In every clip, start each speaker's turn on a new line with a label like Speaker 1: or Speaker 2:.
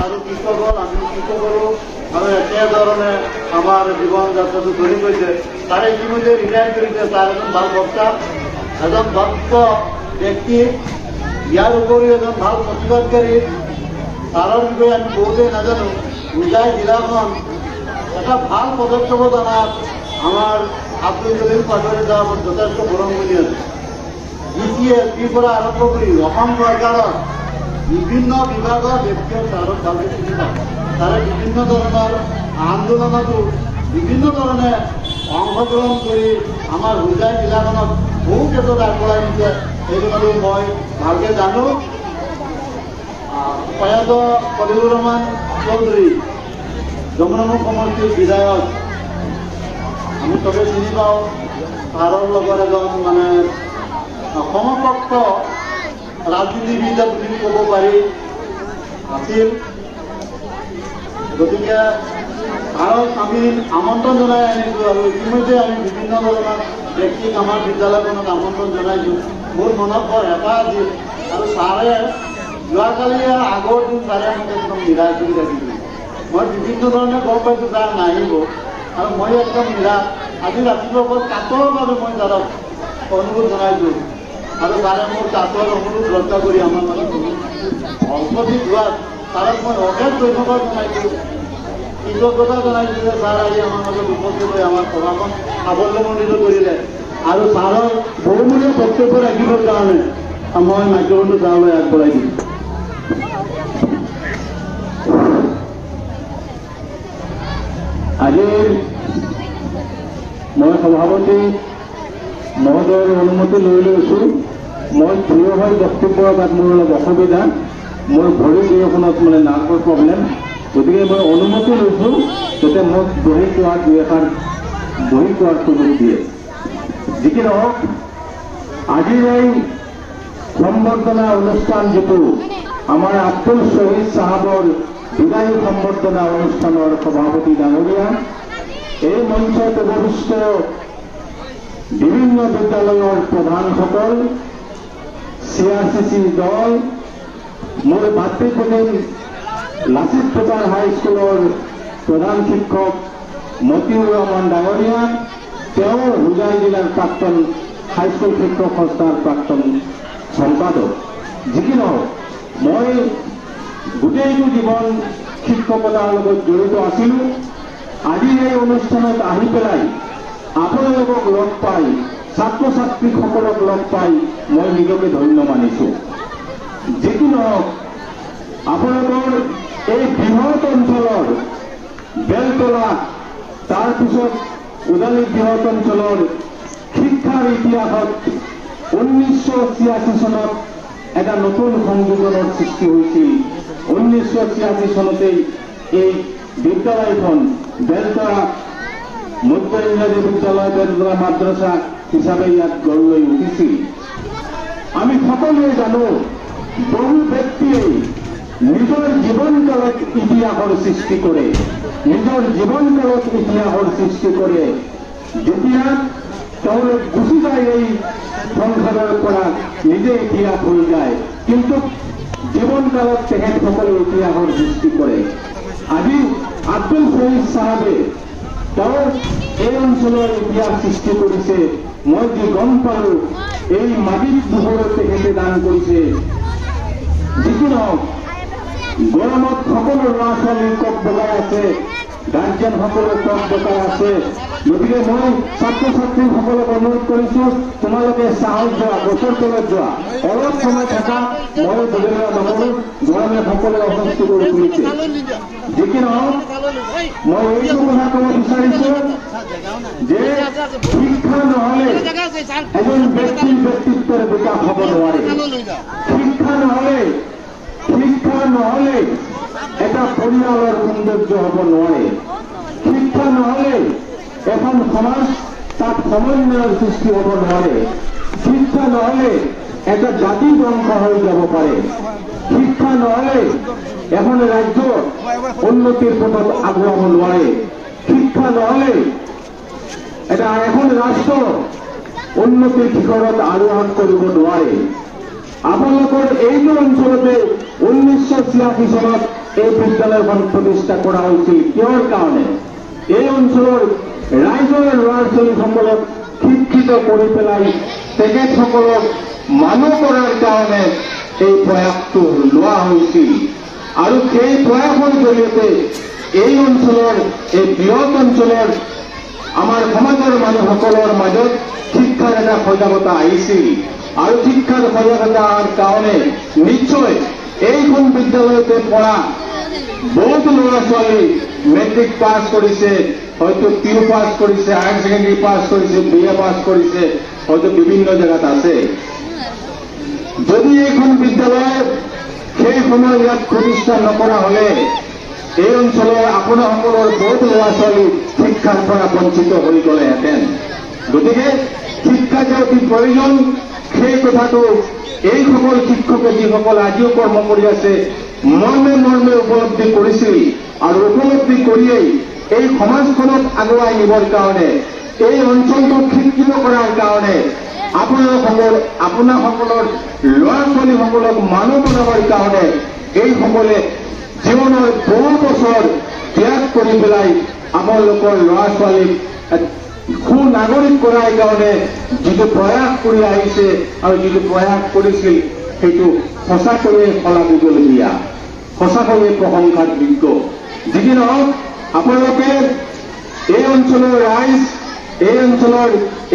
Speaker 1: আৰু কৃষকৰ আমি কৃষকৰো আৰু একেধৰণে আমাৰ জীৱন যাত্ৰাটো চলি গৈছে। তাৰে ইতিমধ্যে ৰিটায়াৰ কৰিছে তাৰ এজন ভাল বক্তা, এজন দক্ষ ব্যক্তি, ইয়াৰ উপৰিও এজন ভাল প্ৰতিবাদকাৰী। তাৰৰ বিষয়ে আমি বহুতেই নাজানো। হোজাই জিলাখন এটা ভাল পদক্ষেপত অনাত আমাৰ আব্দুল জলিল পাটোৱাৰী সাহেবৰ যথেষ্ট বৰঙণি আছে। DCSPৰ পৰা আৰম্ভ কৰি অসম চৰকাৰৰ বিভিন্ন বিভাগৰ ব্যক্তিয়ে তাৰত ভালকৈ চিনি পায়। তাৰে বিভিন্ন ধৰণৰ আন্দোলনতো বিভিন্ন ধৰণে অংশগ্ৰহণ কৰি আমাৰ হোজাই জিলাখনক বহু ক্ষেত্ৰত আগবঢ়াই দিছে। সেইটো মই ভালকৈ জানো। প্ৰয়াত খলিলুৰ ৰহমান চৌধুৰী যমুনামুখ সমষ্টিৰ বিধায়ক, আমি চবে চিনি পাওঁ। তাৰৰ লগত এজন মানে সমকক্ষ ৰাজনীতিবিদ বুলি ক'ব পাৰি আছিল। গতিকে ভাৰত আমি আমন্ত্ৰণ জনাই আনিছোঁ আৰু ইতিমধ্যে আমি বিভিন্ন ধৰণৰ ব্যক্তিক আমাৰ বিদ্যালয়খনত আমন্ত্ৰণ জনাইছোঁ। মোৰ মনত বৰ হেঁপাহ আছিল আৰু ছাৰে যোৱাকালি আগৰ দিন ছাৰে মোক একদম নিৰাশ কৰি ৰাখিছিল। মই বিভিন্ন ধৰণে গম পাইছোঁ ছাৰ নাহিব আৰু মই একদম নিৰাশ। আজি ৰাতিপুৱা কাটৰভাৱে মই ছাৰক অনুৰোধ জনাইছোঁ আৰু ছাৰে মোৰ কাটৰ অনুৰোধ ৰক্ষা কৰি আমাৰ মাজত অল্পটি যোৱাত ছাৰক মই অশেষ ধন্যবাদ জনাইছোঁ, কৃতজ্ঞতা জনাইছোঁ যে ছাৰ আহি আমাৰ মাজত উপস্থিত হৈ আমাৰ সভাখন সাফল্যমণ্ডিত কৰিলে। আৰু ছাৰৰ বহুমূলীয়া বক্তব্য ৰাখিবৰ কাৰণে মই মাইক্ৰফোনটো ছাৰলৈ আগবঢ়াই দিম।
Speaker 2: আজিৰ মই সভাপতি মহোদয়ৰ অনুমতি লৈ লৈছোঁ। মই থিয় হৈ বক্তব্য তাত মোৰ অলপ অসুবিধা, মোৰ ভৰি দুয়োখনত মানে নাৰ্ভৰ প্ৰব্লেম, গতিকে মই অনুমতি লৈছোঁ যাতে মোক বহি কোৱাৰ দুই এষাৰ বহি কোৱাৰ সুযোগ দিয়ে। যি কি নহওক, আজিৰ এই সম্বৰ্ধনা অনুষ্ঠান যিটো আমাৰ আব্দুল শহীদ চাহাবৰ বিদায়ী সম্বৰ্ধনা অনুষ্ঠানৰ সভাপতি ডাঙৰীয়া, এই মঞ্চত উপবিষ্ট বিভিন্ন বিদ্যালয়ৰ প্ৰধানসকল, CRCC দল, মোৰ ভাতৃভগ্নী লাচিত বজাৰ হাইস্কুলৰ প্ৰধান শিক্ষক মতিউৰ ৰহমান ডাঙৰীয়া, তেওঁ হোজাই জিলাৰ প্ৰাক্তন হাইস্কুল শিক্ষক সংস্থাৰ প্ৰাক্তন সম্পাদক। যি কি নহওক, মই গোটেইটো জীৱন শিক্ষকতাৰ লগত জড়িত আছিলোঁ। আজি এই অনুষ্ঠানত আহি পেলাই আপোনালোকক লগ পাই, ছাত্ৰ ছাত্ৰীসকলক লগ পাই মই নিজকে ধন্য মানিছোঁ। যি কি নহওক, আপোনালোকৰ এই বৃহৎ অঞ্চলৰ বেলতলা, তাৰপিছত ওদালি বৃহৎ অঞ্চলৰ শিক্ষাৰ ইতিহাসত 1986 চনত এটা নতুন সংযোজনৰ সৃষ্টি হৈছিল। 1986 চনতেই এই বিদ্যালয়খন বেলতলা মধ্য ইংৰাজী বিদ্যালয়, বেলতলা মাদ্ৰাছা হিচাপে ইয়াত গঢ় লৈ উঠিছিল। আমি সকলোৱে জানো, বহু ব্যক্তিয়ে নিজৰ জীৱনকালত ইতিহাসৰ সৃষ্টি কৰে, নিজৰ জীৱনকালত ইতিহাসৰ সৃষ্টি কৰে। যেতিয়া তেওঁলোক গুচি যায় এই সংসাৰৰ পৰা, নিজে ইতিহাস হৈ যায়, কিন্তু জীৱনকালত তেখেতসকলে ইতিহাসৰ সৃষ্টি কৰে। আজি আব্দুল শহীদ চাহাবে তেওঁ এই অঞ্চলৰ ইতিহাস সৃষ্টি কৰিছে। মই যি গম পালোঁ, এই মাটিত পোহৰত তেখেতে দান কৰিছে। যি কি নহওক, গৰমত সকলো ল'ৰা ছোৱালী কক বগাই আছে, গাৰ্জেনসকলে কক বগাই আছে। গতিকে মই ছাত্ৰ ছাত্ৰীসকলক অনুৰোধ কৰিছোঁ, তোমালোকে চাহত যোৱা, গছৰ তলত যোৱা, অলপ সময় থকা। মই বদলিয়া নকৰোঁ, গৰমে সকলোৱে অসুস্থ কৰি তুলিছে। যি কি নহওক, মই এইটো কথা ক'ব বিচাৰিছোঁ যে শিক্ষা নহ'লে এজন ব্যক্তিৰ ব্যক্তিত্বৰ বিকাশ হ'ব নোৱাৰে। শিক্ষা নহ'লে এটা পৰিয়ালৰ সৌন্দৰ্য হ'ব নোৱাৰে। শিক্ষা নহ'লে এখন সমাজ, তাত সমন্বয়ৰ সৃষ্টি হ'ব নোৱাৰে। শিক্ষা নহ'লে এটা জাতি ধ্বংস হৈ যাব পাৰে। শিক্ষা নহ'লে এখন ৰাজ্য উন্নতিৰ পথত আগুৱাব নোৱাৰে। শিক্ষা নহ'লে এখন ৰাষ্ট্ৰ উন্নতিৰ শিখৰত আৰোহণ কৰিব নোৱাৰে। আপোনালোকৰ এইটো অঞ্চলতে 1986 চনত এই বিদ্যালয়খন প্ৰতিষ্ঠা কৰা হৈছিল কিহৰ কাৰণে? এই অঞ্চলৰ ৰাইজৰ ল'ৰা ছোৱালীসকলক শিক্ষিত কৰি পেলাই তেখেতসকলক মানুহ কৰাৰ কাৰণে এই প্ৰয়াসটো লোৱা হৈছিল। আৰু সেই প্ৰয়াসৰ জৰিয়তে এই অঞ্চলৰ এই বৃহৎ অঞ্চলৰ আমাৰ সমাজৰ মানুহসকলৰ মাজত শিক্ষাৰ এটা সজাগতা আহিছিল। আৰু শিক্ষাৰ সজাগতাৰ কাৰণে নিশ্চয় এইখন বিদ্যালয়তে পঢ়া বহুত ল'ৰা ছোৱালী মেট্ৰিক পাছ কৰিছে, হয়তো পিউ পাছ কৰিছে, হায়াৰ ছেকেণ্ডেৰী পাছ কৰিছে, BA পাছ কৰিছে, হয়তো বিভিন্ন জেগাত আছে। যদি এইখন বিদ্যালয় সেই সময় ইয়াত প্ৰতিষ্ঠা নকৰা হলে এই অঞ্চলৰ আপোনাসকলৰ বহুত ল'ৰা ছোৱালী শিক্ষাৰ পৰা বঞ্চিত হৈ গলেহেঁতেন। গতিকে শিক্ষা যে অতি প্ৰয়োজন সেই কথাটো এইসকল শিক্ষকে যিসকল আজিও কৰ্ম কৰি আছে মৰ্মে মৰ্মে উপলব্ধি কৰিছিল। আৰু উপলব্ধি কৰিয়েই এই সমাজখনক আগুৱাই নিবৰ কাৰণে, এই অঞ্চলটোক শিক্ষিত কৰাৰ কাৰণে আপোনাসকলৰ ল'ৰা ছোৱালীসকলক মানুহ বনাবৰ কাৰণে এইসকলে জীৱনৰ বহু বছৰ ত্যাগ কৰি পেলাই আপোনালোকৰ ল'ৰা ছোৱালীক সুনাগৰিক কৰাৰ কাৰণে যিটো প্ৰয়াস কৰি আহিছে আৰু যিটো প্ৰয়াস কৰিছিল সেইটো সঁচাকৈয়ে শলাগিবলগীয়া, সঁচাকৈয়ে প্ৰশংসাৰ যোগ্য। যি নহওক আপোনালোকে এই অঞ্চলৰ ৰাইজ, এই অঞ্চলৰ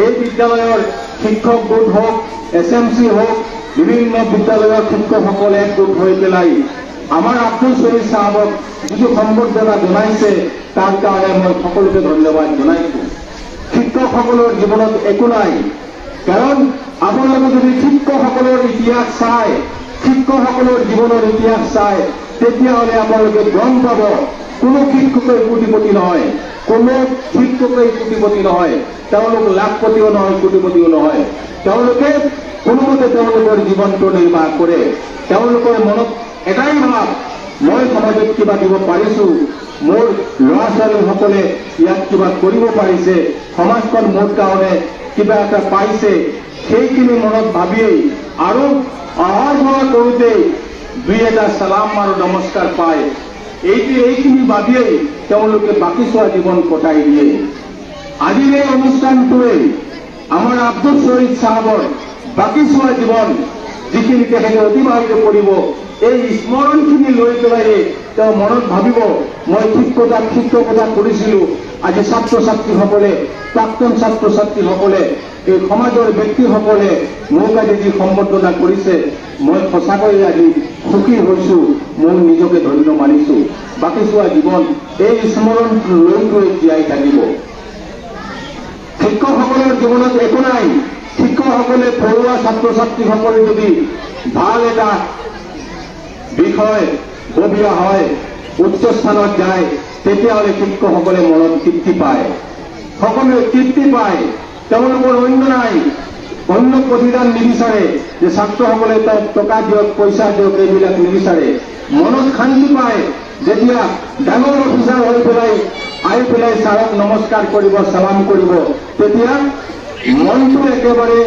Speaker 2: এই বিদ্যালয়ৰ শিক্ষক গোট হওক, SMC হওক, বিভিন্ন বিদ্যালয়ৰ শিক্ষকসকলে একগোট হৈ পেলাই আমাৰ আব্দুল শহীদ চাহাবক যিটো সম্বৰ্ধনা জনাইছে তাৰ কাৰণে মই সকলোকে ধন্যবাদ জনাইছো। শিক্ষকসকলৰ জীৱনত একো নাই, কাৰণ আপোনালোকে যদি শিক্ষকসকলৰ ইতিহাস চায়, শিক্ষকসকলৰ জীৱনৰ ইতিহাস চায়, তেতিয়াহ'লে আপোনালোকে গম পাব কোনো শিক্ষকেই কোটিপতি নহয়, কোনো শিক্ষকেই কোটিপতি নহয়, তেওঁলোক লাখপতিও নহয়, কোটিপতিও নহয়। তেওঁলোকে কোনোমতে তেওঁলোকৰ জীৱনটো নিৰ্বাহ কৰে। তেওঁলোকৰ মনত এটাই ভাৱ, মই সমাজত কিবা দিব পাৰিছো, মোৰ ল'ৰা ছোৱালীসকলে ইয়াত কিবা কৰিব পাৰিছে, সমাজখন মোৰ কাৰণে কিবা এটা পাইছে, সেইখিনি মনত ভাবিয়েই আৰু অহা যোৱা কৰোঁতেই দুই এটা চালাম আৰু নমস্কাৰ পায়, এইখিনি ভাবিয়েই তেওঁলোকে বাকী চোৱা জীৱন কটাই দিয়ে। আজিৰ এই অনুষ্ঠানটোৱে আমাৰ আব্দুল শহীদ চাহাবৰ বাকী চোৱা জীৱন যিখিনি তেখেতে অতিবাহিত কৰিব, এই স্মৰণখিনি লৈ পেলাই তেওঁ মনত ভাবিব মই শিক্ষকতা কৰিছিলো। আজি ছাত্ৰ ছাত্ৰীসকলে, প্ৰাক্তন ছাত্ৰ ছাত্ৰীসকলে, এই সমাজৰ ব্যক্তিসকলে মোক আজি যি সম্বৰ্ধনা কৰিছে, মই সঁচাকৈয়ে আজি সুখী হৈছো, মই নিজকে ধন্য মানিছো। বাকী চোৱা জীৱন এই স্মৰণ লৈ জীয়াই থাকিব। শিক্ষকসকলৰ জীৱনত একো নাই। শিক্ষকসকলে পঢ়ুৱা ছাত্ৰ ছাত্ৰীসকলে যদি ভাল এটা বিষয় ববীয়া হয়, উচ্চ স্থানত যায়, তেতিয়াহ'লে শিক্ষকসকলে মনত তৃপ্তি পায়, সকলোৱে তৃপ্তি পায়। তেওঁলোকৰ অন্য নাই, অন্য প্ৰতিদান নিবিচাৰে যে ছাত্ৰসকলে তেওঁক টকা দিয়ক, পইচা দিয়ক, এইবিলাক নিবিচাৰে। মনত শান্তি পায় যেতিয়া ডাঙৰ অফিচাৰ হৈ পেলাই আহি পেলাই ছাৰক নমস্কাৰ কৰিব, চালাম কৰিব, তেতিয়া মনটো একেবাৰে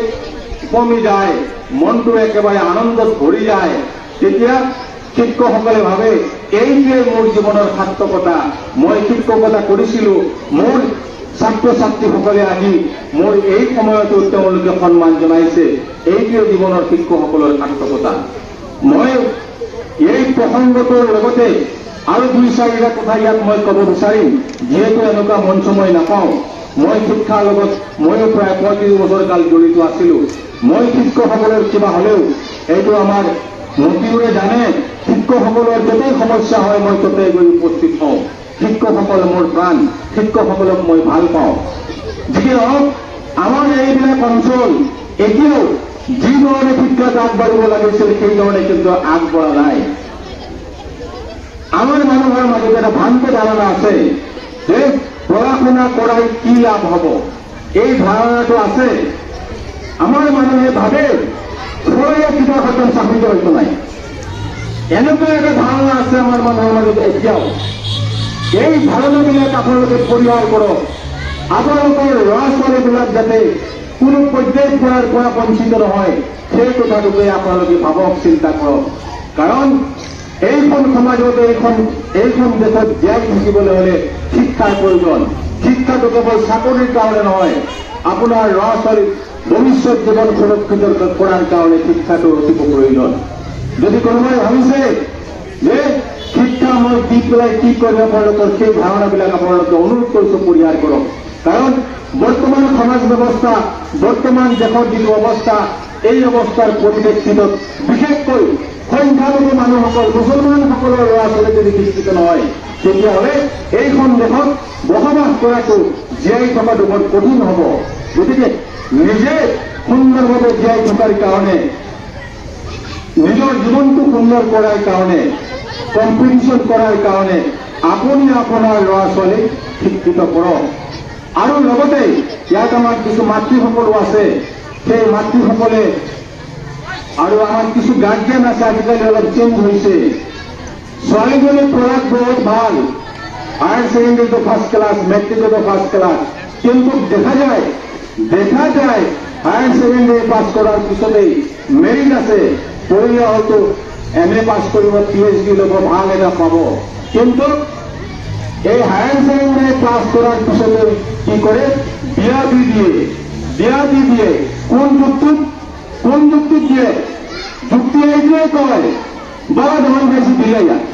Speaker 2: কমি যায়, মনটো একেবাৰে আনন্দত ভৰি যায়। তেতিয়া শিক্ষকসকলে ভাবে এইটোৱে মোৰ জীৱনৰ সাৰ্থকতা, মই শিক্ষকতা কৰিছিলো, মোৰ ছাত্ৰ ছাত্ৰীসকলে আজি মোৰ এই সময়তো তেওঁলোকে সন্মান জনাইছে, এইটোৱে জীৱনৰ শিক্ষকসকলৰ সাৰ্থকতা। মই এই প্ৰসংগটোৰ লগতে আৰু দুই চাৰিটা কথা ইয়াত মই ক'ব বিচাৰিম, যিহেতু এনেকুৱা মঞ্চ মই নাপাওঁ। মই শিক্ষাৰ লগত ময়ো প্ৰায় 35 বছৰ কাল জড়িত আছিলো। মই শিক্ষকসকলৰ কিবা হলেও এইটো আমাৰ মন্ত্ৰীবোৰে জানে, শিক্ষকসকলৰ যতেই সমস্যা হয় মই ততেই গৈ উপস্থিত হওঁ। শিক্ষকসকল মোৰ প্ৰাণ, শিক্ষকসকলক মই ভাল পাওঁ। যি হওক আমাৰ এইবিলাক অঞ্চল এতিয়াও যি ধৰণে শিক্ষাত আগবাঢ়িব লাগিছিল সেই ধৰণে কিন্তু আগবঢ়া নাই। আমাৰ মানুহৰ মাজত এটা ভ্ৰান্ত ধাৰণা আছে যে পঢ়া শুনা কৰাই কি লাভ হব, এই ধাৰণাটো আছে। আমাৰ মানুহে ভাবে পঢ়িলে কিবা সন্তান চাকৰিটো হয়তো নাই, এনেকুৱা এটা ধাৰণা আছে আমাৰ মানুহৰ মাজত এতিয়াও। এই ধাৰণাবিলাক আপোনালোকে পৰিহাৰ কৰক। আপোনালোকৰ ল'ৰা ছোৱালীবিলাক যাতে কোনো পৰ্যায় পঢ়াৰ পৰা বঞ্চিত নহয়, সেই কথাটোকে আপোনালোকে ভাবক, চিন্তা কৰক। কাৰণ এইখন সমাজত এইখন দেশত জীয়াই থাকিবলৈ হলে শিক্ষাৰ প্ৰয়োজন। শিক্ষাটো কেৱল চাকৰিৰ কাৰণে নহয়, আপোনাৰ ল'ৰা ছোৱালীৰ ভৱিষ্যত জীৱন সুৰক্ষিত কৰাৰ কাৰণে শিক্ষাটো অতি প্ৰয়োজন। যদি কোনোবাই ভাবিছে যে শিক্ষা মই দি পেলাই কি কৰিম, আপোনালোকৰ সেই ধাৰণাবিলাক আপোনালোকে অনুৰোধ কৰিছো পৰিহাৰ কৰক। কাৰণ বৰ্তমান সমাজ ব্যৱস্থা, বৰ্তমান দেশৰ যিটো অৱস্থা, এই অৱস্থাৰ পৰিপ্ৰেক্ষিতত বিশেষকৈ সংখ্যালঘু মানুহসকল, মুছলমানসকলৰ ল'ৰা ছোৱালী যদি শিক্ষিত নহয়, তেতিয়াহ'লে এইখন দেশত বসবাস কৰাটো, জীয়াই থকাটো বৰ কঠিন হ'ব। গতিকে নিজে সুন্দৰভাৱে জীয়াই থকাৰ কাৰণে, নিজৰ জীৱনটো সুন্দৰ কৰাৰ কাৰণে, কম্পিটিশ্যন কৰাৰ কাৰণে আপুনি আপোনাৰ ল'ৰা ছোৱালীক শিক্ষিত কৰক। আৰু লগতে ইয়াত আমাৰ কিছু মাতৃসকলো আছে, সেই মাতৃসকলে আৰু আমাৰ কিছু গাৰ্জিয়ান আছে, আজিকালি অলপ চেঞ্জ হৈছে। ছোৱালীজনী পঢ়াত বহুত ভাল, হায়াৰ ছেকেণ্ডেৰীটো ফাৰ্ষ্ট ক্লাছ, মেট্ৰিকতো ফাৰ্ষ্ট ক্লাছ, কিন্তু দেখা যায় হায়াৰ ছেকেণ্ডেৰী পাছ কৰাৰ পিছতেই মেৰিট আছে, পঢ়িলে হয়তো MA পাছ কৰিব, PhD ল'ব, ভাল এটা পাব, কিন্তু এই হায়াৰ ছেকেণ্ডেৰী পাছ কৰাৰ পিছতে কি কৰে, বিয়া দি দিয়ে। কোন যুক্তিত দিয়ে? যুক্তি এইটোৱে কয়, বাবা ধন বেছি দিলে ইয়াত।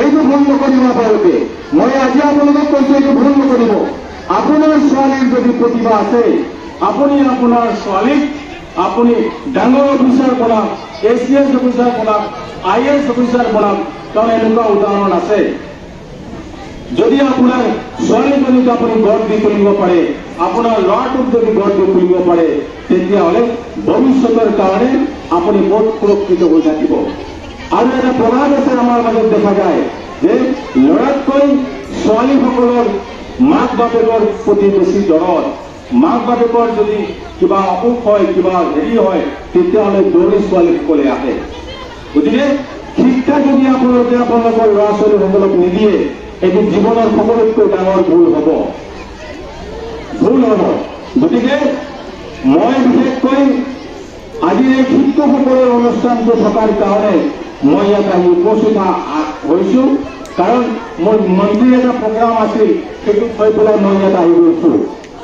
Speaker 2: এইটো ভুল নকৰিব আপোনালোকে। মই আজি আপোনালোকক কৈছো, এইটো ভুল নকৰিব। আপোনাৰ ছোৱালীৰ যদি প্ৰতিভা আছে, আপুনি আপোনাৰ ছোৱালীক আপুনি ডাঙৰ অফিচাৰ বনাওক, ACS অফিচাৰ বনাওক, IAS অফিচাৰ বনাওক। কাৰণ এনেকুৱা উদাহৰণ আছে। যদি আপোনাৰ ছোৱালীজনীক আপুনি গঢ় দি তুলিব পাৰে, আপোনাৰ ল'ৰাটোক যদি গঢ় দি তুলিব পাৰে, তেতিয়াহ'লে ভৱিষ্যতৰ কাৰণে আপুনি বহুত সুৰক্ষিত হৈ থাকিব। আৰু এটা প্ৰভাৱ আছে আমাৰ মাজত দেখা যায় যে ল'ৰাতকৈ ছোৱালীসকলৰ মাক বাপেকৰ প্ৰতি বেছি দৰদ। মাক বাপেকৰ যদি কিবা অসুখ হয়, কিবা হেৰি হয়, তেতিয়াহ'লে দৌৰি ছোৱালীসকলে আহে। গতিকে শিক্ষা যদি আপোনালোকে আপোনালোকৰ ল'ৰা ছোৱালীসকলক নিদিয়ে, এইটো জীৱনৰ সকলোতকৈ ডাঙৰ ভুল হ'ব। গতিকে মই বিশেষকৈ আজিৰ এই শিক্ষকসকলৰ অনুষ্ঠানটো থকাৰ কাৰণে মই ইয়াত আহি উপস্থিত হৈছো। কাৰণ মোৰ মন্ত্ৰীৰ এটা প্ৰগ্ৰাম আছিল, সেইটো থৈ পেলাই মই ইয়াত আহি গৈছো।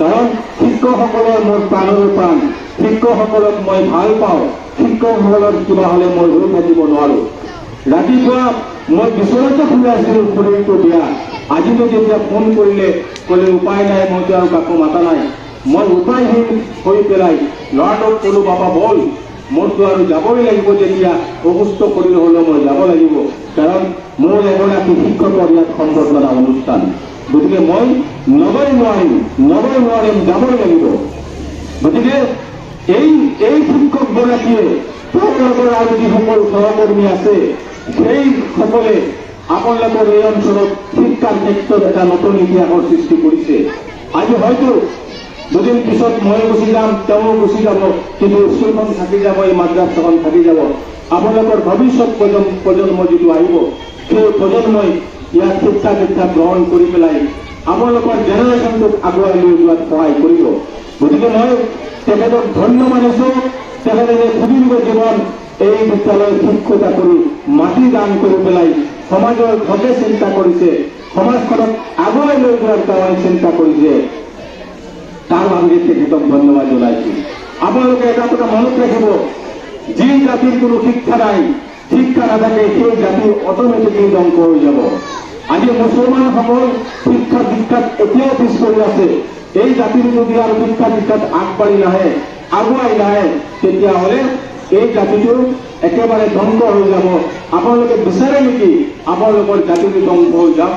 Speaker 2: কাৰণ শিক্ষকসকলৰ মোৰ প্ৰাণৰ প্ৰাণ, শিক্ষকসকলক মই ভাল পাওঁ। শিক্ষকসকলৰ কিবা হ'লে মই ৰৈ থাকিব নোৱাৰো। ৰাতিপুৱা মই বিচনাতে শুই আছিলো, শৰীৰটো বেয়া। আজিতো যেতিয়া ফোন কৰিলে, ক'লে উপায় নাই, মইতো আৰু কাকো মাতা নাই। মই উপায়হীন হৈ পেলাই ল'ৰাটোক ক'লো, বাবা বল, মোৰতো আৰু যাবই লাগিব, যেতিয়া অসুস্থ শৰীৰ হ'লেও মই যাব লাগিব। কাৰণ মোৰ এগৰাকী শিক্ষকৰ ইয়াত সম্বৰ্ধনা অনুষ্ঠান। গতিকে মই নগৈ নোৱাৰিম, যাবই লাগিব। গতিকে এই শিক্ষকগৰাকীয়ে তেওঁলোকৰ আৰু যিসকল সহকৰ্মী আছে, সেইসকলে আপোনালোকৰ এই অঞ্চলত শিক্ষাৰ ক্ষেত্ৰত এটা নতুন ইতিহাসৰ সৃষ্টি কৰিছে। আজি হয়তো দুদিন পিছত মই গুচি যাম, তেওঁ গুচি যাব, কিন্তু স্কুলখন থাকি যাব, এই মাদ্ৰাছাখন থাকি যাব। আপোনালোকৰ ভৱিষ্যত প্ৰজন্ম যিটো আহিব, সেই প্ৰজন্মই ইয়াত শিক্ষা গ্ৰহণ কৰি পেলাই আপোনালোকৰ জেনেৰেশ্যনটোক আগুৱাই লৈ যোৱাত সহায় কৰিব। গতিকে মই তেখেতক ধন্যবাদ দিছো। তেখেতে যে সুদীৰ্ঘ জীৱন এই বিদ্যালয়ত শিক্ষকতা কৰি মাটি দান কৰি পেলাই সমাজৰ হকে চিন্তা কৰিছে, সমাজখনক আগুৱাই লৈ যোৱাৰ কাৰণে চিন্তা কৰিছে, তাৰ বাবে তেখেতক ধন্যবাদ জনাইছো। আপোনালোকে এটা কথা মনত ৰাখিব, যি জাতিৰ কোনো শিক্ষা নাই, শিক্ষা নাথাকে, সেই জাতি অট'মেটিকলি ধ্বংস হৈ যাব। আজি মুছলমানসকল শিক্ষা দীক্ষাত এতিয়াও পিছ পৰি আছে। এই জাতিৰ যদি আৰু শিক্ষা দীক্ষাত আগবাঢ়ি নাহে, আগুৱাই নাহে, তেতিয়াহ'লে এই জাতিটো একেবাৰে ধ্বংস হৈ যাব। আপোনালোকে বিচাৰে নেকি আপোনালোকৰ জাতিটো ধ্বংস হৈ যাওক?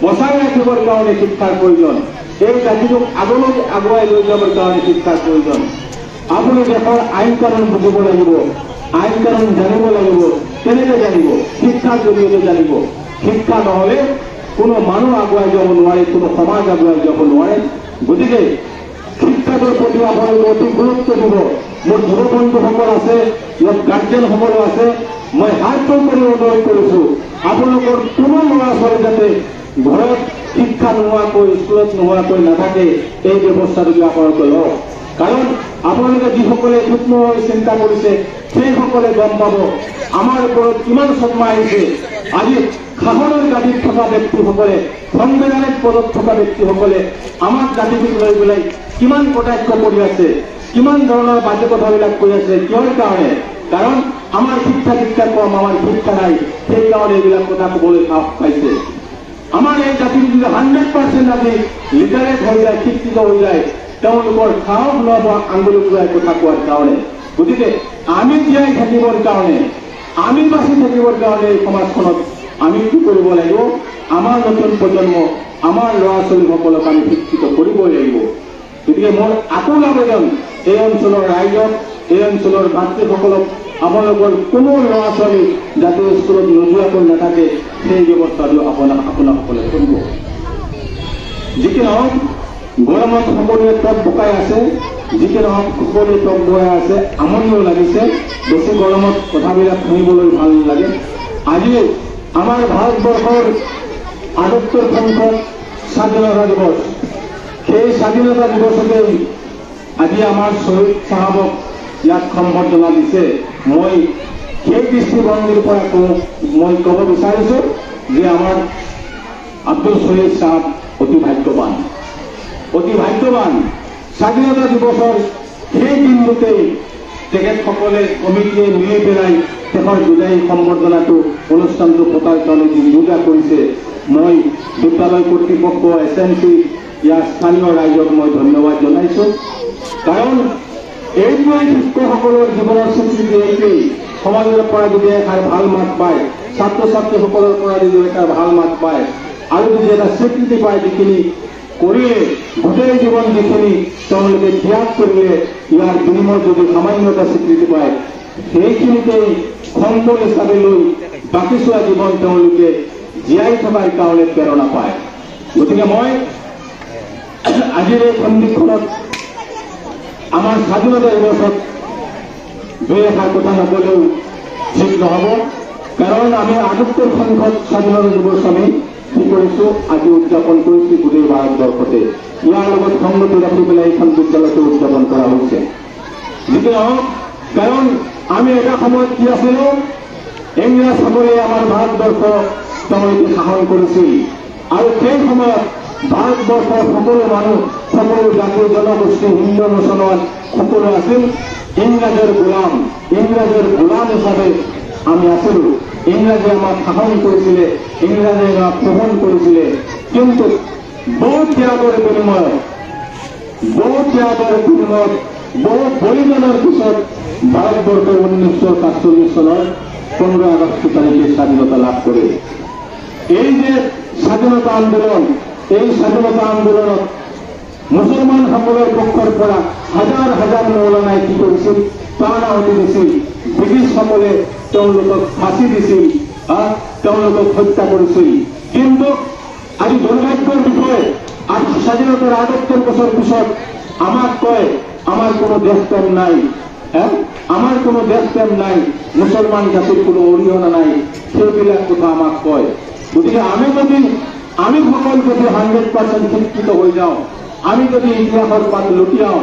Speaker 2: বচাই ৰাখিবৰ কাৰণে শিক্ষাৰ প্ৰয়োজন। এই জাতিটোক আগলৈ আগুৱাই লৈ যাবৰ কাৰণে শিক্ষাৰ প্ৰয়োজন। আপুনি দেশৰ আইন কানুন বুজিব লাগিব, আইন কানুন জানিব লাগিব। কেনেকৈ জানিব? শিক্ষাৰ জৰিয়তে জানিব। শিক্ষা নহ'লে কোনো মানুহ আগুৱাই যাব নোৱাৰে, কোনো সমাজ আগুৱাই যাব নোৱাৰে। গতিকে শিক্ষাটোৰ প্ৰতি আপোনালোকে অতি গুৰুত্ব দিব। মোৰ যুৱ বন্ধুসকল আছে, ইয়াত গাৰ্জেনসকলো আছে, মই হাত জোৰ কৰি অনুৰোধ কৰিছো, আপোনালোকৰ কোনো ল'ৰা ছোৱালী যাতে ঘৰত শিক্ষা নোহোৱাকৈ, স্কুলত নোহোৱাকৈ নাথাকে, এই ব্যৱস্থা যদি আপোনালোকে লওক। কাৰণ আপোনালোকে যিসকলে সূক্ষ্মভাৱে চিন্তা কৰিছে সেইসকলে গম পাব আমাৰ ওপৰত কিমান চদ্মা আহিছে। আজি শাসনৰ গাদীত থকা ব্যক্তিসকলে, সংবিধানিক পদত থকা ব্যক্তিসকলে আমাক জাতিটোক লৈ পেলাই কিমান কটাক্ষ কৰি আছে, কিমান ধৰণৰ বাজে কথাবিলাক কৈ আছে। কিহৰ কাৰণে? কাৰণ আমাৰ শিক্ষা কম, আমাৰ শিক্ষা নাই, সেইকাৰণে এইবিলাক কথা ক'বলৈ সাহস পাইছে। আমাৰ এই জাতিটো যদি 100% আজি লিটাৰেট হৈ যায়, শিক্ষিত হৈ যায়, তেওঁলোকৰ সাহস নহব আঙুলি ঘূৰাই কথা কোৱাৰ কাৰণে। গতিকে আমি জীয়াই থাকিবৰ কাৰণে, আমি বাচি থাকিবৰ কাৰণে এই সমাজখনত আমি কি কৰিব লাগিব? আমাৰ নতুন প্ৰজন্ম, আমাৰ ল'ৰা ছোৱালীসকলক আমি শিক্ষিত কৰিবই লাগিব। গতিকে মোৰ আকুল আবেদন এই অঞ্চলৰ ৰাইজক, এই অঞ্চলৰ ভাতৃসকলক, আপোনালোকৰ কোনো ল'ৰা ছোৱালী যাতে স্কুলত নোযোৱাকৈ নাথাকে সেই ব্যৱস্থাটো আপোনাসকলে কৰিব। যিকি নহওক গৰমত সকলোৱে টক বকাই আছে, যিকি নহওক সকলোৱে টক বকাই আছে, আমনিও লাগিছে। বেছি গৰমত কথাবিলাক শুনিবলৈ ভাল নালাগে। আজি আমাৰ ভাৰতবৰ্ষৰ ৭৮ সংখ্যক স্বাধীনতা দিৱস। সেই স্বাধীনতা দিৱসতেই আজি আমাৰ শ্বহীদ চাহাবক ইয়াত সম্বৰ্ধনা দিছে। মই সেই দৃষ্টিভংগীৰ পৰা মই ক'ব বিচাৰিছোঁ যে আমাৰ আব্দুল শ্বহীদ চাহাব অতি ভাগ্যৱান, অতি ভাগ্যৱান। স্বাধীনতা দিৱসৰ সেই দিনটোতেই তেখেতসকলে কমিটিয়ে মিলি পেলাই তেখেতৰ বিদায়ী সম্বৰ্ধনাটো অনুষ্ঠানটো পতাৰ কাৰণে যি যোজনা কৰিছে, মই বিদ্যালয় কৰ্তৃপক্ষ, SMC, ইয়াৰ স্থানীয় ৰাইজক মই ধন্যবাদ জনাইছোঁ। কাৰণ এইটোৱেই শিক্ষকসকলৰ জীৱনৰ স্বীকৃতি। এইটোৱেই সমাজৰ পৰা যদি এষাৰ ভাল মাত পায়, ছাত্ৰ ছাত্ৰীসকলৰ পৰা যদি এটা ভাল মাত পায় আৰু যদি এটা স্বীকৃতি পায়, যিখিনি কৰিলে গোটেই জীৱন যিখিনি তেওঁলোকে ত্যাগ কৰিলে ইয়াৰ বিনিময়ত যদি সামান্য এটা স্বীকৃতি পায়, সেইখিনিতেই সম্বল হিচাপে লৈ বাকী চোৱা জীৱন তেওঁলোকে জীয়াই থকাৰ কাৰণে প্ৰেৰণা পায়। গতিকে মই আজিৰ এই সন্ধিক্ষণত আমাৰ স্বাধীনতা দিৱসত দুই এষাৰ কথা নকলেও ঠিক নহ'ব। কাৰণ আমি ৭৮ সংখ্যক স্বাধীনতা দিৱস আমি কি কৰিছোঁ, আজি উদযাপন কৰিছোঁ গোটেই ভাৰতবৰ্ষতে। ইয়াৰ লগত সংগতি ৰাখি পেলাই এইখন বিদ্যালয়টো উদযাপন কৰা হৈছে। যিকি নহওক, কাৰণ আমি এটা সময়ত কি আছিলোঁ, ইংৰাজসকলে আমাৰ ভাৰতবৰ্ষ তেওঁলোকে শাসন কৰিছিল আৰু সেই সময়ত ভাৰতবৰ্ষৰ সকলো মানুহ, সকলো জাতি জনগোষ্ঠী, হিন্দু মুছলমান সকলো আছিল ইংৰাজৰ গোলাম। ইংৰাজৰ গোলাম হিচাপে আমি আছিলোঁ। ইংৰাজে আমাক শাসন কৰিছিলে, ইংৰাজে আমাক শোষণ কৰিছিলে। কিন্তু বহু ত্যাগৰ বিনিময়ত, বহু বলিদানৰ পিছত ভাৰতবৰ্ষই 1947 চনৰ 15 আগষ্ট তাৰিখে স্বাধীনতা লাভ কৰে। এই যে স্বাধীনতা আন্দোলন, এই স্বাধীনতা আন্দোলনত মুছলমানসকলৰ পক্ষৰ পৰা হাজাৰ হাজাৰ মৌলানাই কি কৰিছিল, প্ৰাণ আহুতি দিছিল। ব্ৰিটিছসকলে তেওঁলোকক ফাঁচি দিছিল, তেওঁলোকক হত্যা কৰিছিল। কিন্তু আজি দুৰ্ভাগ্যৰ বিষয়, স্বাধীনতাৰ ৭৮ বছৰ পিছত আমাক কয় আমাৰ কোনো দেশপ্ৰেম নাই, আমাৰ কোনো দেশপ্ৰেম নাই, মুছলমান জাতিৰ কোনো অৰিহণা নাই, সেইবিলাক কথা আমাক কয়। গতিকে আমি সকল যদি 100% শিক্ষিত হৈ যাওঁ, আমি যদি ইতিহাসৰ পাত লুটিয়াওঁ,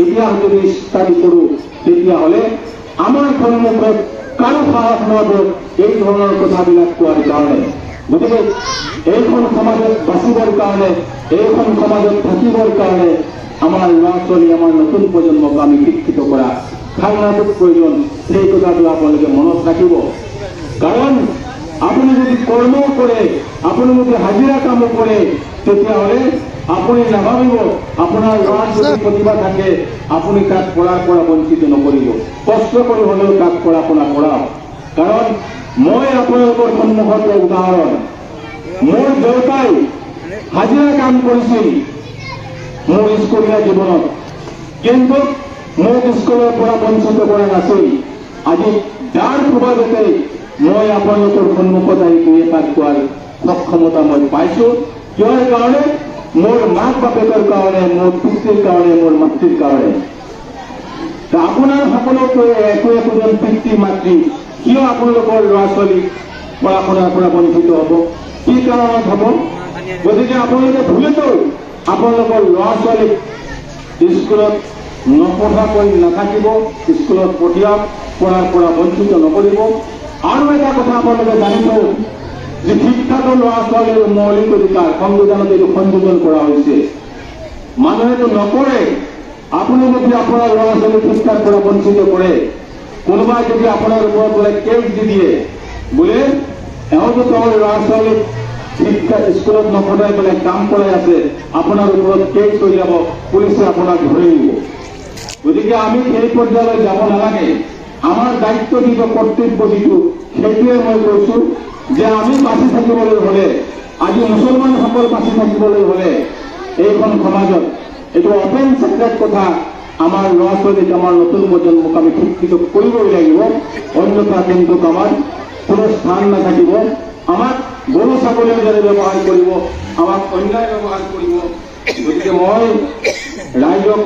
Speaker 2: ইতিহাস যদি ষ্টাডি কৰোঁ, তেতিয়াহ'লে আমাৰ সন্মুখত কাৰো সাহস নহ'ব এই ধৰণৰ কথাবিলাক কোৱাৰ কাৰণে। গতিকে এইখন সমাজত বাচিবৰ কাৰণে, এইখন সমাজত থাকিবৰ কাৰণে আমাৰ ল'ৰা ছোৱালী, আমাৰ নতুন প্ৰজন্মক আমি শিক্ষিত কৰা সাংঘাতিক প্ৰয়োজন। সেই কথাটো আপোনালোকে মনত ৰাখিব। কাৰণ আপুনি যদি কৰ্মও কৰে, আপুনি যদি হাজিৰা কামো কৰে, তেতিয়াহ'লে আপুনি নাভাবিব আপোনাৰ ল'ৰাৰ যদি প্ৰতিভা থাকে আপুনি তাক পঢ়াৰ পৰা বঞ্চিত নকৰিব। কষ্ট কৰি হ'লেও তাক পঢ়া শুনা কৰাওক। কাৰণ মই আপোনালোকৰ সন্মুখত উদাহৰণ, মোৰ দেউতাই হাজিৰা কাম কৰিছিল মোৰ স্কুলীয়া জীৱনত, কিন্তু মোক স্কুলৰ পৰা বঞ্চিত কৰা নাছিল। আজি যাৰ সুবাদতে মই আপোনালোকৰ সন্মুখত আহি দুই এপাক কোৱাৰ সক্ষমতা মই পাইছোঁ। কিহৰ কাৰণে? মোৰ মাক বাপেকৰ কাৰণে, মোৰ পিতৃৰ কাৰণে, মোৰ মাতৃৰ কাৰণে। আপোনাৰ সকলোকে একোজন পিতৃ মাতৃ কিয় আপোনালোকৰ ল'ৰা ছোৱালী পঢ়া শুনাৰ পৰা বঞ্চিত হ'ব? কি কাৰণত হ'ব? গতিকে আপোনালোকে ভুলেতো আপোনালোকৰ ল'ৰা ছোৱালীক স্কুলত নপঢ়াকৈ নাথাকিব, স্কুলত পঢ়াৰ পৰা বঞ্চিত নকৰিব। আৰু এটা কথা আপোনালোকে জানিব যে শিক্ষাটো ল'ৰা ছোৱালীৰ মৌলিক অধিকাৰ, সংবিধানত এইটো সংযোজন কৰা হৈছে। মানুহেতো নকৰে। আপুনি যদি আপোনাৰ ল'ৰা ছোৱালীক শিক্ষাৰ পৰা বঞ্চিত কৰে, কোনোবাই যদি আপোনাৰ ওপৰত বোলে কেছ দি দিয়ে, বোলে এওঁতো তেওঁৰ ল'ৰা ছোৱালীক শিক্ষা স্কুলত নপঢ়াই পেলাই কাম কৰাই আছে, আপোনাৰ ওপৰত কেছ হৈ যাব, পুলিচে আপোনাক ধৰি নিব। গতিকে আমি সেই পৰ্যায়লৈ যাব নালাগে। আমাৰ দায়িত্ব যিটো, কৰ্তব্য যিটো, সেইটোৱে মই কৈছো যে আমি বাচি থাকিবলৈ হলে, আজি মুছলমানসকল বাচি থাকিবলৈ হলে এইখন সমাজত এইটো অপেন চেক্ৰেট কথা, আমাৰ ল'ৰা ছোৱালীক, আমাৰ নতুন প্ৰজন্মক আমি শিক্ষিত কৰিবই লাগিব। অন্যথা কিন্তু আমাৰ কোনো স্থান নাথাকিব। আমাক গৰু ছাগলীৰ দৰে ব্যৱহাৰ কৰিব, আমাক অন্যায় ব্যৱহাৰ কৰিব। গতিকে মই ৰাইজক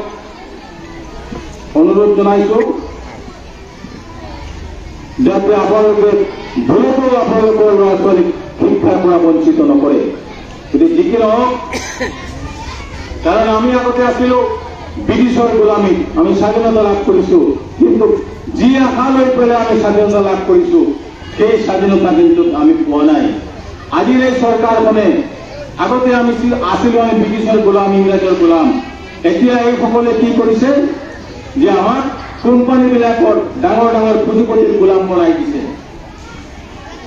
Speaker 2: অনুৰোধ জনাইছো যাতে আপোনালোকে ভুলতো আপোনালোকৰ ল'ৰা ছোৱালীক শিক্ষাৰ পৰা বঞ্চিত নকৰে। গতিকে যি কি নহওক, কাৰণ আমি আগতে আছিলো ব্ৰিটিছৰ গোলামীত, আমি স্বাধীনতা লাভ কৰিছো, কিন্তু যি আশা লৈ পেলাই আমি স্বাধীনতা লাভ কৰিছো, সেই স্বাধীনতা কিন্তু আমি পোৱা নাই। আজিৰ এই চৰকাৰখনে, আগতে আমি আছিলো আমি ব্ৰিটিছৰ গোলাম, ইংৰাজৰ গোলাম। এতিয়া এইসকলে কি কৰিছে যে আমাক কোম্পানীবিলাকৰ ডাঙৰ ডাঙৰ পুঁজিপতিৰ গোলাম বনাই দিছে।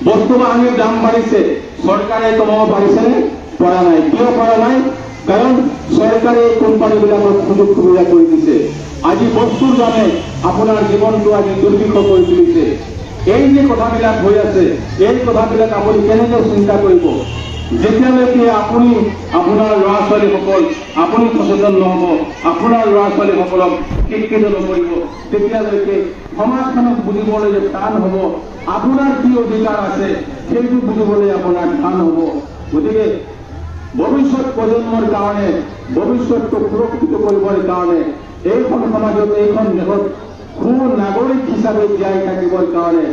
Speaker 2: বস্তু বাহানিৰ দাম বাঢ়িছে, চৰকাৰে কমাব পাৰিছেনে? পৰা নাই। কিয় পৰা নাই? কাৰণ চৰকাৰে কোম্পানীবিলাকক সুযোগ সুবিধা কৰি দিছে। আজি বস্তুৰ দামে আপোনাৰ জীৱনটো আজি দুৰ্বিষহ কৰি তুলিছে। এই যে কথাবিলাক হৈ আছে, এই কথাবিলাক আপুনি কেনেকৈ চিন্তা কৰিব? যেতিয়ালৈকে আপুনি আপোনাৰ ল'ৰা ছোৱালীসকল আপুনি সচেতন নহব, আপোনাৰ ল'ৰা ছোৱালীসকলক শিক্ষিত নকৰিব, তেতিয়ালৈকে সমাজখনক বুজিবলৈ যে টান হব, আপোনাৰ কি অধিকাৰ আছে সেইটো বুজিবলৈ আপোনাৰ টান হব। গতিকে ভৱিষ্যত প্ৰজন্মৰ কাৰণে, ভৱিষ্যতটো সুৰক্ষিত কৰিবৰ কাৰণে, এইখন সমাজত, এইখন দেশত সু নাগৰিক হিচাপে জীয়াই থাকিবৰ কাৰণে,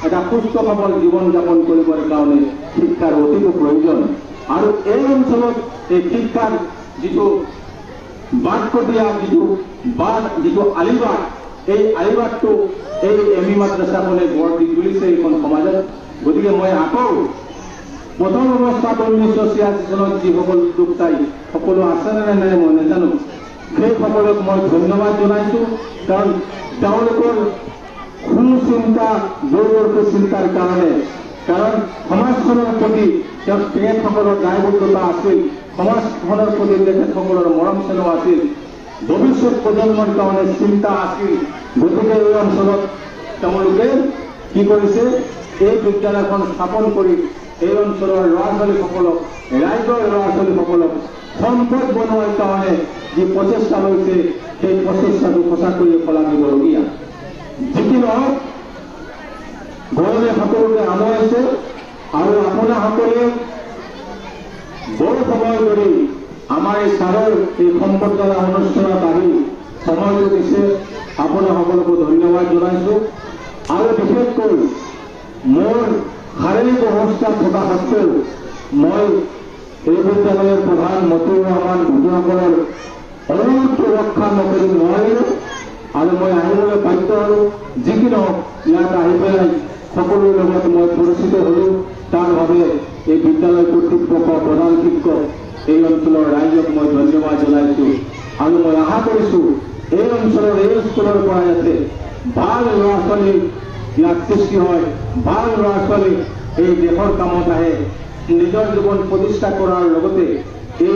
Speaker 2: এটা সুস্থ সবল জীৱন যাপন কৰিবৰ কাৰণে শিক্ষাৰ অতিকৈ প্ৰয়োজন। আৰু এই অঞ্চলত এই শিক্ষাৰ যিটো বাট দিয়া, যিটো আলিবাট, এই আলিবাটটো এই এমি মাদ্ৰাছাখনে গঢ় দি তুলিছে এইখন সমাজত। গতিকে মই আকৌ প্ৰথম অৱস্থাত 1986 চনত যিসকল লোক চাই সকলো আছেনে নাই মই নাজানো, সেইসকলক মই ধন্যবাদ জনাইছো। কাৰণ তেওঁলোকৰ সুচিন্তা, দূৰদৰ্শী চিন্তাৰ কাৰণে, কাৰণ সমাজখনৰ প্ৰতি তেখেতসকলৰ দায়বদ্ধতা আছিল, সমাজখনৰ প্ৰতি তেখেতসকলৰ মৰম চেনেহ আছিল, ভৱিষ্যত প্ৰজন্মৰ কাৰণে চিন্তা আছিল। গতিকে এই অঞ্চলত তেওঁলোকে কি কৰিছে, এই বিদ্যালয়খন স্থাপন কৰি এই অঞ্চলৰ ল'ৰা ছোৱালীসকলক, ৰাইজৰ ল'ৰা ছোৱালীসকলক সম্পদ বনোৱাৰ কাৰণে যি প্ৰচেষ্টা লৈছে, সেই প্ৰচেষ্টাটো সঁচাকৈয়ে শলাগিবলগীয়া। যি কি নহওক, গৰমে সকলোকে আমুৱাইছে আৰু আপোনাসকলে বহু সময় ধৰি আমাৰ এই ছাৰৰ এই সম্বৰ্ধনা অনুষ্ঠানত আহি সময়টো দিছে, আপোনাসকলকো ধন্যবাদ জনাইছো। আৰু বিশেষকৈ মোৰ শাৰীৰিক অৱস্থা থকা সত্ত্বেও মই এই বিদ্যালয়ৰ প্ৰধান মতিউৰ ৰহমান ভূঞাসকলৰ অনুৰোধটো ৰক্ষা নকৰি নোৱাৰিলো আৰু মই আহিবলৈ বাধ্য হলো। যি কি নহওক, ইয়াত আহি পেলাই সকলোৰে লগত মই পৰিচিত হলো। তাৰ বাবে এই বিদ্যালয় কৰ্তৃপক্ষ, প্ৰধান শিক্ষক, এই অঞ্চলৰ ৰাইজক মই ধন্যবাদ জনাইছো। আৰু মই আশা কৰিছো এই অঞ্চলৰ, এই স্কুলৰ পৰা যাতে ভাল ল'ৰা ছোৱালী ইয়াত সৃষ্টি হয়, ভাল ল'ৰা ছোৱালী এই দেশৰ কামত আহে, নিজৰ জীৱন প্ৰতিষ্ঠা কৰাৰ লগতে এই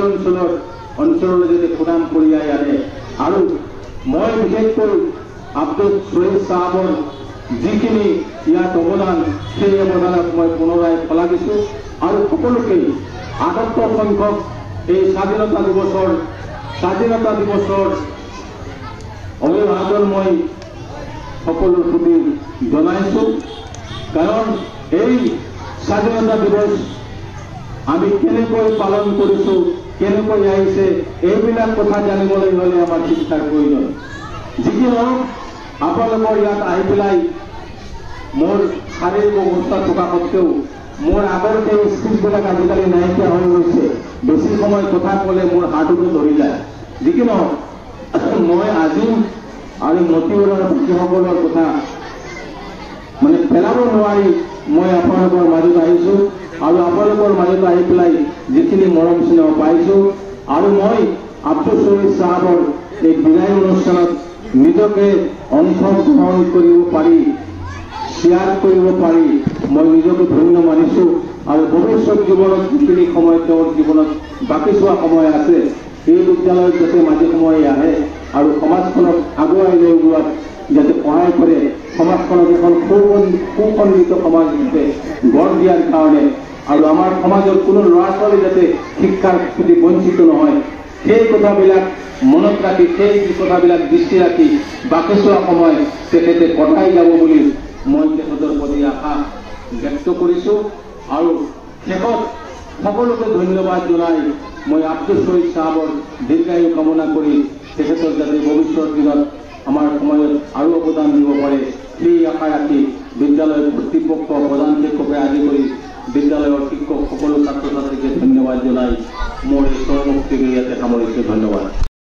Speaker 2: অঞ্চললৈ যাতে সুনাম কঢ়িয়াই আনে। আৰু মই বিশেষকৈ আব্দুল শহীদ চাহাবৰ যিখিনি ইয়াত অৱদান, সেই অৱদানক মই পুনৰাই শলাগিছো। আৰু সকলোকে ৭৮ সংখ্যক এই স্বাধীনতা দিৱসৰ অভিবাদন মই সকলোৰ প্ৰতি জনাইছো। কাৰণ এই স্বাধীনতা দিৱস আমি কেনেকৈ পালন কৰিছো, কেনেকৈ আহিছে, এইবিলাক কথা জানিবলৈ হলে আমাৰ শিক্ষাৰ প্ৰয়োজন। যি কি নহওক, আপোনালোকৰ ইয়াত আহি পেলাই মোৰ শাৰীৰিক অৱস্থা থকা সত্ত্বেও মোৰ আগৰ সেই স্কিলবিলাক আজিকালি নাইকিয়া হৈ গৈছে। বেছি সময় কথা ক'লে মোৰ হাততো ধৰি যায়। যি কি নহওক, মই আজিম আৰু মতিউৰৰ বাকীসকলৰ কথা মানে পেলাব নোৱাৰি মই আপোনালোকৰ মাজত আহিছোঁ আৰু আপোনালোকৰ মাজত আহি পেলাই যিখিনি মৰম স্নেহ পাইছোঁ আৰু মই আব্দুল শহীদ চাহাবৰ এই বিদায় অনুষ্ঠানত নিজকে অংশগ্ৰহণ কৰিব পাৰি শ্বেয়াৰ কৰিব পাৰি মই নিজকে ধন্য মানিছোঁ আৰু ভৱিষ্যত জীৱনত যিখিনি সময় তেওঁৰ জীৱনত বাকী চোৱা সময় আছে এই বিদ্যালয়ত যাতে মাজে সময়ে আহে আৰু সমাজখনক আগুৱাই লৈ যোৱাত যাতে সহায় কৰে সমাজখনক এখন সুসংগঠিত সমাজ যাতে গঢ় দিয়াৰ কাৰণে আৰু আমাৰ সমাজৰ কোনো ল'ৰা ছোৱালী যাতে শিক্ষাৰ প্ৰতি বঞ্চিত নহয় সেই কথাবিলাক মনত ৰাখি সেই কথাবিলাক দৃষ্টি ৰাখি বাকী চোৱা সময় তেখেতে কটাই যাব বুলি মই তেখেতৰ প্ৰতি আশা ব্যক্ত কৰিছোঁ আৰু শেষত সকলোকে ধন্যবাদ জনাই মই আব্দুল শহীদ চাহাবৰ দীৰ্ঘায়ু কামনা কৰি তেখেতৰ যাতে ভৱিষ্যত দিনত আমাৰ সমাজত আৰু অৱদান দিব পাৰে সেই আশা ৰাখি বিদ্যালয়ৰ কৰ্তৃপক্ষ প্ৰধান শিক্ষকে আদি কৰি বিদ্যালয়ৰ শিক্ষক সকলো ছাত্ৰ ছাত্ৰীকে ধন্যবাদ জনাই মোৰ এই স্বৰমুক্তিক ইয়াতে সামৰিছোঁ। ধন্যবাদ।